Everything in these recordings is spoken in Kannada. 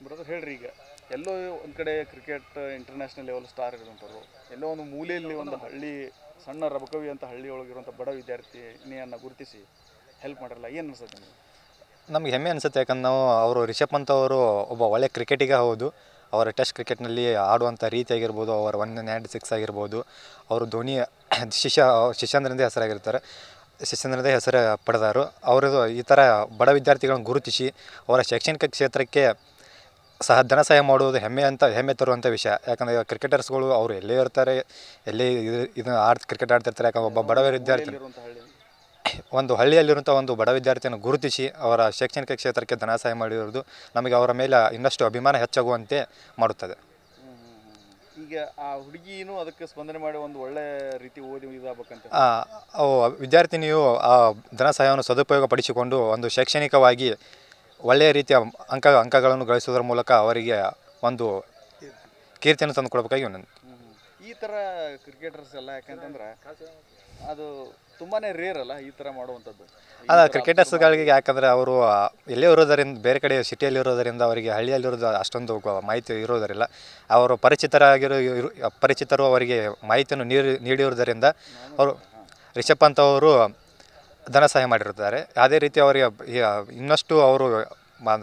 ಬ್ರದರ್ ಹೇಳ್ರಿ ಈಗ ಎಲ್ಲೋ ಒಂದು ಕಡೆ ಕ್ರಿಕೆಟ್ ಇಂಟರ್ನ್ಯಾಷನಲ್ ಲೆವೆಲ್ ಸ್ಟಾರ್ ಇರುವಂಥವ್ರು ಎಲ್ಲೋ ಒಂದು ಮೂಲೆಯಲ್ಲಿ ಒಂದು ಹಳ್ಳಿ ಸಣ್ಣ ರಬಕವಿ ಅಂತ ಹಳ್ಳಿ ಒಳಗಿರುವಂಥ ಬಡ ವಿದ್ಯಾರ್ಥಿನಿಯನ್ನು ಗುರುತಿಸಿ ಹೆಲ್ಪ್ ಮಾಡಿರಲ್ಲ ಏನು ಅನ್ಸುತ್ತೆ ನಿಮಗೆ? ನಮಗೆ ಹೆಮ್ಮೆ ಅನಿಸುತ್ತೆ. ಯಾಕಂದ್ರೆ ನಾವು ಅವರು ರಿಷಬ್ ಪಂತ್ ಅವರು ಒಬ್ಬ ಒಳ್ಳೆ ಕ್ರಿಕೆಟಿಗ ಹೌದು. ಅವರ ಟೆಸ್ಟ್ ಕ್ರಿಕೆಟ್ನಲ್ಲಿ ಆಡುವಂಥ ರೀತಿ ಆಗಿರ್ಬೋದು, ಅವರ 196 ಆಗಿರ್ಬೋದು, ಅವರು ಧೋನಿ ಶಿಷ್ಯಂದ್ರಿಂದ ಹೆಸರಾಗಿರ್ತಾರೆ, ಶಿಷ್ಯಂದ್ರದೇ ಹೆಸರು ಪಡೆದಾರು. ಅವರು ಈ ಥರ ಬಡ ವಿದ್ಯಾರ್ಥಿಗಳನ್ನು ಗುರುತಿಸಿ ಅವರ ಶೈಕ್ಷಣಿಕ ಕ್ಷೇತ್ರಕ್ಕೆ ಧನ ಸಹಾಯ ಮಾಡುವುದು ಹೆಮ್ಮೆ ತರುವಂಥ ವಿಷಯ. ಯಾಕಂದರೆ ಕ್ರಿಕೆಟರ್ಸ್ಗಳು ಅವರು ಎಲ್ಲೇ ಇರ್ತಾರೆ, ಎಲ್ಲೇ ಕ್ರಿಕೆಟ್ ಆಡ್ತಿರ್ತಾರೆ. ಯಾಕಂದ್ರೆ ಒಬ್ಬ ಬಡ ವಿದ್ಯಾರ್ಥಿ ಒಂದು ಹಳ್ಳಿಯಲ್ಲಿರುವಂಥ ಒಂದು ಬಡ ವಿದ್ಯಾರ್ಥಿಯನ್ನು ಗುರುತಿಸಿ ಅವರ ಶೈಕ್ಷಣಿಕ ಕ್ಷೇತ್ರಕ್ಕೆ ಧನ ಸಹಾಯ ಮಾಡಿರುವುದು ನಮಗೆ ಅವರ ಮೇಲೆ ಇನ್ನಷ್ಟು ಅಭಿಮಾನ ಹೆಚ್ಚಾಗುವಂತೆ ಮಾಡುತ್ತದೆ. ಈಗ ಆ ಹುಡುಗಿನೂ ಅದಕ್ಕೆ ಸ್ಪಂದನೆ ಮಾಡಿ ಒಂದು ಒಳ್ಳೆ ರೀತಿ ಓದಿ ಇದಾಗಬೇಕಂತ ವಿದ್ಯಾರ್ಥಿನಿಯು ಆ ಧನ ಸಹಾಯವನ್ನು ಸದುಪಯೋಗ ಪಡಿಸಿಕೊಂಡು ಒಂದು ಶೈಕ್ಷಣಿಕವಾಗಿ ಒಳ್ಳೆಯ ರೀತಿಯ ಅಂಕಗಳನ್ನು ಗಳಿಸುವುದರ ಮೂಲಕ ಅವರಿಗೆ ಒಂದು ಕೀರ್ತಿಯನ್ನು ತಂದು ಕೊಡಬೇಕಾಗಿ ಈ ಥರ ಕ್ರಿಕೆಟರ್ಸ್ ಎಲ್ಲ ಯಾಕಂತಂದ್ರೆ ಅದು ತುಂಬಾ ರೇರ್ ಅಲ್ಲ ಈ ಥರ ಮಾಡುವಂಥದ್ದು. ಕ್ರಿಕೆಟರ್ಸ್ಗಳಿಗೆ ಯಾಕಂದರೆ ಅವರು ಎಲ್ಲೇ ಇರೋದರಿಂದ, ಬೇರೆ ಕಡೆ ಸಿಟಿಯಲ್ಲಿ ಇರೋದರಿಂದ ಅವರಿಗೆ ಹಳ್ಳಿಯಲ್ಲಿರೋದು ಅಷ್ಟೊಂದು ಮಾಹಿತಿ ಇರೋದರಿಲ್ಲ. ಅವರು ಪರಿಚಿತರು ಅವರಿಗೆ ಮಾಹಿತಿಯನ್ನು ನೀಡಿರುವುದರಿಂದ ಅವರು ರಿಷಬ್ ಪಂತ್ ಅವರು ಧನ ಸಹಾಯ ಮಾಡಿರುತ್ತಾರೆ. ಅದೇ ರೀತಿ ಅವರಿಗೆ ಇನ್ನಷ್ಟು ಅವರು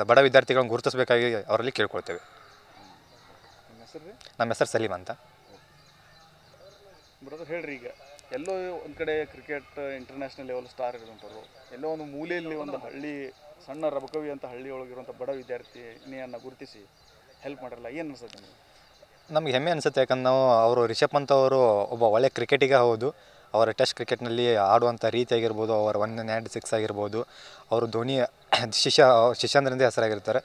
ಬಡ ವಿದ್ಯಾರ್ಥಿಗಳನ್ನು ಗುರುತಿಸಬೇಕಾಗಿ ಅವರಲ್ಲಿ ಕೇಳ್ಕೊಳ್ತೇವೆ. ನಮ್ಮ ಹೆಸರು ಸಲೀಮ್ ಅಂತ. ಬ್ರದರ್ ಹೇಳ್ರಿ ಈಗ ಎಲ್ಲೋ ಒಂದು ಕಡೆ ಕ್ರಿಕೆಟ್ ಇಂಟರ್ನ್ಯಾಷನಲ್ ಲೆವೆಲ್ ಸ್ಟಾರ್ ಇರುವಂಥವ್ರು ಎಲ್ಲೋ ಒಂದು ಮೂಲೆಯಲ್ಲಿ ಒಂದು ಹಳ್ಳಿ ಸಣ್ಣ ರಬಕವಿ ಅಂತ ಹಳ್ಳಿ ಒಳಗಿರುವಂಥ ಬಡ ವಿದ್ಯಾರ್ಥಿನಿಯನ್ನು ಗುರುತಿಸಿ ಹೆಲ್ಪ್ ಮಾಡಿರಲ್ಲ ಏನು ಅನ್ಸುತ್ತೆ ನಿಮಗೆ? ನಮಗೆ ಹೆಮ್ಮೆ ಅನಿಸುತ್ತೆ. ಯಾಕಂದ್ರೆ ನಾವು ಅವರು ರಿಷಬ್ ಪಂತ್ ಅವರು ಒಬ್ಬ ಒಳ್ಳೆ ಕ್ರಿಕೆಟಿಗ ಹೌದು. ಅವರ ಟೆಸ್ಟ್ ಕ್ರಿಕೆಟ್ನಲ್ಲಿ ಆಡುವಂಥ ರೀತಿ ಆಗಿರ್ಬೋದು, ಅವರ 196 ಆಗಿರ್ಬೋದು, ಅವರು ಧೋನಿ ಶಿಷ್ಯಂದ್ರಿಂದ ಹೆಸರಾಗಿರ್ತಾರೆ,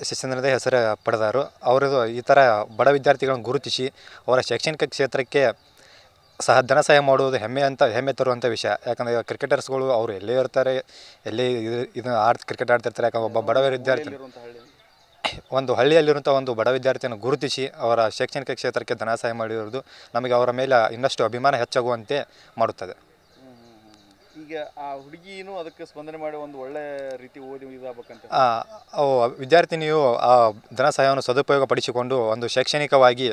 ಶಿಷ್ಯಂದ್ರದೇ ಹೆಸರು ಪಡೆದಾರು. ಅವರು ಈ ಥರ ಬಡ ವಿದ್ಯಾರ್ಥಿಗಳನ್ನು ಗುರುತಿಸಿ ಅವರ ಶೈಕ್ಷಣಿಕ ಕ್ಷೇತ್ರಕ್ಕೆ ಧನ ಸಹಾಯ ಮಾಡುವುದು ಹೆಮ್ಮೆ ತರುವಂಥ ವಿಷಯ. ಯಾಕಂದರೆ ಕ್ರಿಕೆಟರ್ಸ್ಗಳು ಅವರು ಎಲ್ಲೇ ಇರ್ತಾರೆ, ಎಲ್ಲೇ ಕ್ರಿಕೆಟ್ ಆಡ್ತಿರ್ತಾರೆ. ಯಾಕಂದ್ರೆ ಒಬ್ಬ ಬಡ ವಿದ್ಯಾರ್ಥಿ ಒಂದು ಹಳ್ಳಿಯಲ್ಲಿರುವಂಥ ಒಂದು ಬಡ ವಿದ್ಯಾರ್ಥಿಯನ್ನು ಗುರುತಿಸಿ ಅವರ ಶೈಕ್ಷಣಿಕ ಕ್ಷೇತ್ರಕ್ಕೆ ಧನ ಸಹಾಯ ಮಾಡಿರುವುದು ನಮಗೆ ಅವರ ಮೇಲೆ ಇನ್ನಷ್ಟು ಅಭಿಮಾನ ಹೆಚ್ಚಾಗುವಂತೆ ಮಾಡುತ್ತದೆ. ಈಗ ಆ ಹುಡುಗಿನೂ ಅದಕ್ಕೆ ಸ್ಪಂದನೆ ಮಾಡಿ ಒಂದು ಒಳ್ಳೆ ರೀತಿ ಓದಿ ಇದಾಗಬೇಕಂತ ವಿದ್ಯಾರ್ಥಿನಿಯು ಆ ಧನ ಸಹಾಯವನ್ನು ಸದುಪಯೋಗ ಪಡಿಸಿಕೊಂಡು ಒಂದು ಶೈಕ್ಷಣಿಕವಾಗಿ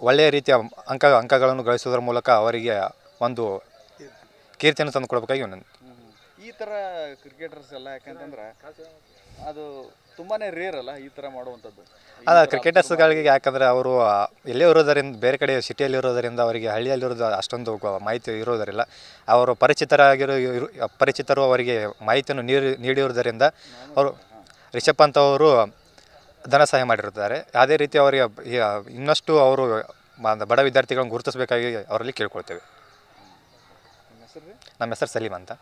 ಒಳ್ಳೆಯ ರೀತಿಯ ಅಂಕಗಳನ್ನು ಗಳಿಸುವುದರ ಮೂಲಕ ಅವರಿಗೆ ಒಂದು ಕೀರ್ತಿಯನ್ನು ತಂದು ಕೊಡಬೇಕಾಗಿ ಈ ಥರ ಕ್ರಿಕೆಟರ್ಸ್ ಎಲ್ಲ ಯಾಕಂತಂದ್ರೆ ಅದು ತುಂಬಾ ರೇರ್ ಅಲ್ಲ ಈ ಥರ ಮಾಡುವಂಥದ್ದು. ಕ್ರಿಕೆಟರ್ಸ್ಗಳಿಗೆ ಯಾಕಂದರೆ ಅವರು ಎಲ್ಲೇ ಇರೋದರಿಂದ, ಬೇರೆ ಕಡೆ ಸಿಟಿಯಲ್ಲಿ ಇರೋದರಿಂದ ಅವರಿಗೆ ಹಳ್ಳಿಯಲ್ಲಿರೋದು ಅಷ್ಟೊಂದು ಮಾಹಿತಿ ಇರೋದರಿಲ್ಲ. ಅವರು ಪರಿಚಿತರು ಅವರಿಗೆ ಮಾಹಿತಿಯನ್ನು ನೀಡಿರುವುದರಿಂದ ಅವರು ರಿಷಬ್ ಪಂತ್ ಅವರು ಧನ ಸಹಾಯ ಮಾಡಿರುತ್ತಾರೆ. ಅದೇ ರೀತಿ ಅವರಿಗೆ ಇನ್ನಷ್ಟು ಅವರು ಬಡ ವಿದ್ಯಾರ್ಥಿಗಳನ್ನು ಗುರುತಿಸಬೇಕಾಗಿ ಅವರಲ್ಲಿ ಕೇಳ್ಕೊಳ್ತೇವೆ. ನಮ್ಮ ಹೆಸರು ಸಲೀಮ್ ಅಂತ.